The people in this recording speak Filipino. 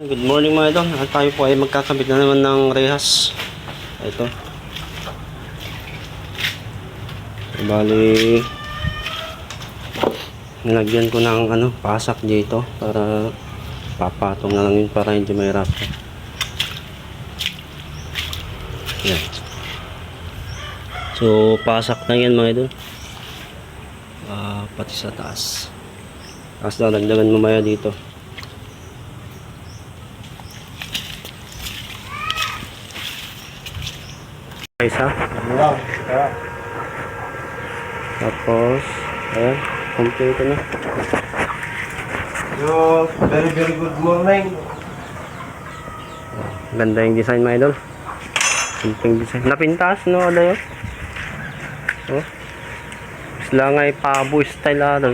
Good morning mga idol. At tayo po ay magkakabit na naman ng rehas. Ito. Bali, nilagyan ko ng pasak dito para papatong na lang yun para hindi mahirap. Yan. So, pasak na yan mga idol. Pati sa taas. Tapos dadagdagan mamaya dito. Isa. Tapos, ayan, complete na. Yo, very good morning. Ganda yung design mga idol. Simpleng design. Napintas no, ada yun. Oh. Sila nga ay pabo style pabo.